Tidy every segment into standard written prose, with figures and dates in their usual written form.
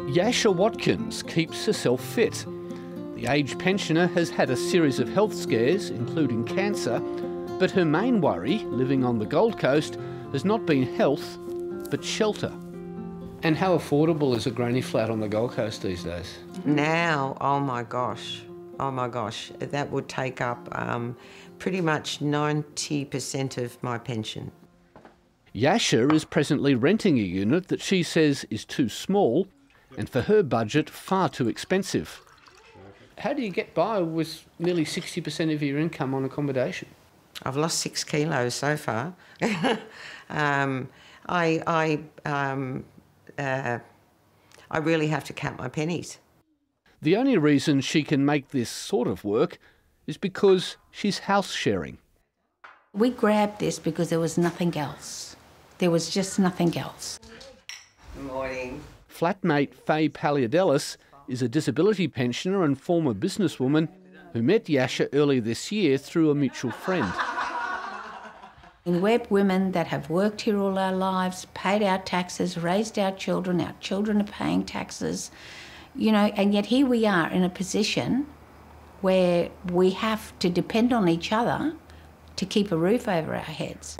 Yasha Watkins keeps herself fit. The aged pensioner has had a series of health scares, including cancer, but her main worry, living on the Gold Coast, has not been health, but shelter. And how affordable is a granny flat on the Gold Coast these days? Now, oh my gosh, that would take up pretty much 90% of my pension. Yasha is presently renting a unit that she says is too small and for her budget far too expensive. How do you get by with nearly 60% of your income on accommodation? I've lost 6 kilos so far. I really have to count my pennies. The only reason she can make this sort of work is because she's house sharing. We grabbed this because there was nothing else. There was just nothing else. Good morning. Flatmate Faye Paliadelis is a disability pensioner and former businesswoman who met Yasha earlier this year through a mutual friend. And we're women that have worked here all our lives, paid our taxes, raised our children are paying taxes, you know, and yet here we are in a position where we have to depend on each other to keep a roof over our heads.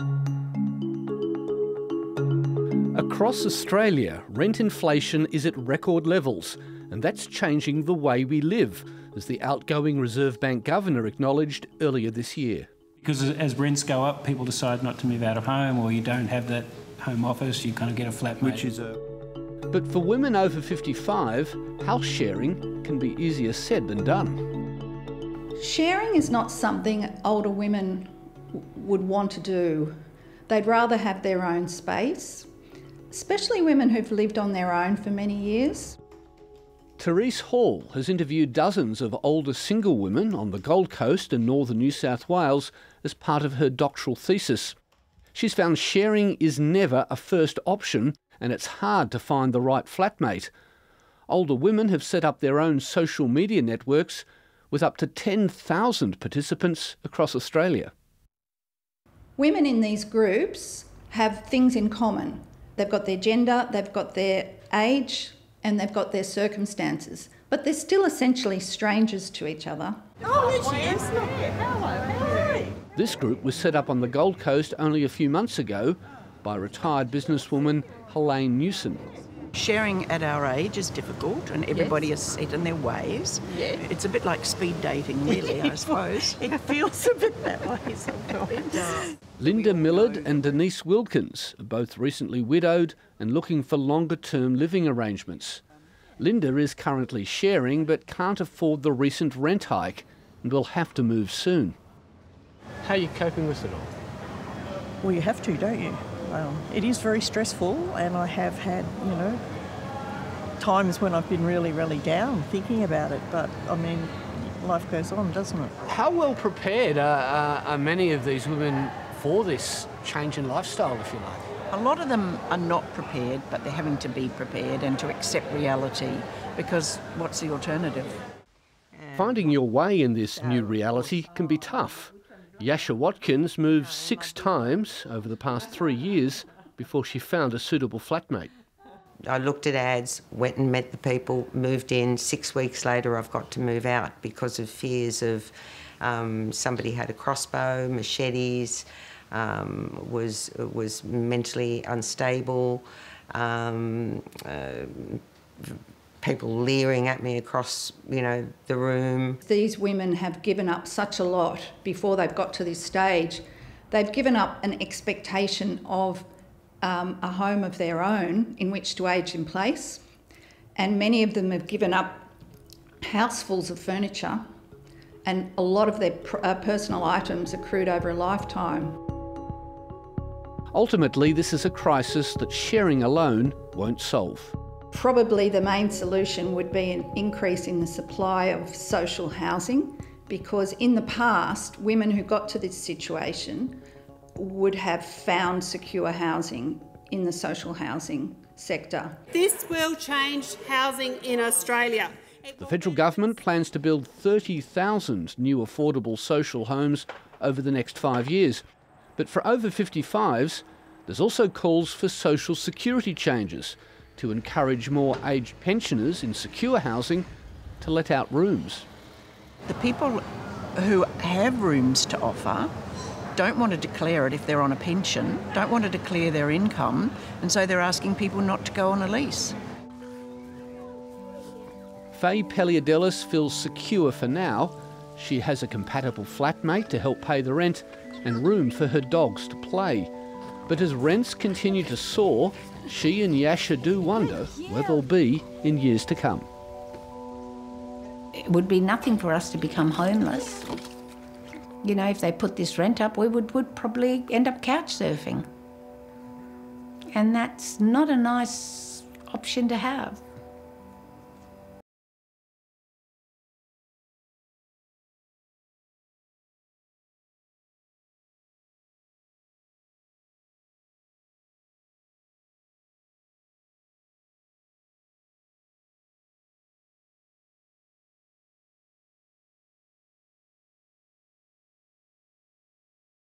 Across Australia, rent inflation is at record levels, and that's changing the way we live, as the outgoing Reserve Bank Governor acknowledged earlier this year. Because as rents go up, people decide not to move out of home, or you don't have that home office, you kind of get a flatmate. But for women over 55, house sharing can be easier said than done. Sharing is not something older women would want to do. They'd rather have their own space, especially women who've lived on their own for many years. Therese Hall has interviewed dozens of older single women on the Gold Coast and northern New South Wales as part of her doctoral thesis. She's found sharing is never a first option, and it's hard to find the right flatmate. Older women have set up their own social media networks with up to 10,000 participants across Australia. Women in these groups have things in common. They've got their gender, they've got their age, and they've got their circumstances, but they're still essentially strangers to each other. Oh, there she is. Hello. This group was set up on the Gold Coast only a few months ago by retired businesswoman Helene Newson. Sharing at our age is difficult, and everybody is set in their ways. Yes. It's a bit like speed dating, really, I suppose. It feels a bit that way sometimes. Linda Millard and Denise Wilkins are both recently widowed and looking for longer-term living arrangements. Linda is currently sharing but can't afford the recent rent hike and will have to move soon. How are you coping with it all? Well, you have to, don't you? It is very stressful, and I have had, you know, times when I've been really, really down thinking about it, but I mean, life goes on, doesn't it? How well prepared are many of these women for this change in lifestyle, if you like? A lot of them are not prepared, but they're having to be prepared and to accept reality, because what's the alternative? Finding your way in this new reality can be tough. Yasha Watkins moved 6 times over the past 3 years before she found a suitable flatmate. I looked at ads, went and met the people, moved in. 6 weeks later, I've got to move out because of fears of somebody had a crossbow, machetes, was mentally unstable, people leering at me across, you know, the room. These women have given up such a lot before they've got to this stage. They've given up an expectation of a home of their own in which to age in place, and many of them have given up housefuls of furniture and a lot of their personal items accrued over a lifetime. Ultimately, this is a crisis that sharing alone won't solve. Probably the main solution would be an increase in the supply of social housing, because in the past, women who got to this situation would have found secure housing in the social housing sector. This will change housing in Australia. The federal government plans to build 30,000 new affordable social homes over the next 5 years. But for over 55s, there's also calls for social security changes to encourage more aged pensioners in secure housing to let out rooms. The people who have rooms to offer don't want to declare it if they're on a pension, don't want to declare their income, and so they're asking people not to go on a lease. Faye Peliadelis feels secure for now. She has a compatible flatmate to help pay the rent and room for her dogs to play. But as rents continue to soar, she and Yasha do wonder where they'll be in years to come. It would be nothing for us to become homeless. You know, if they put this rent up, we would probably end up couch surfing. And that's not a nice option to have.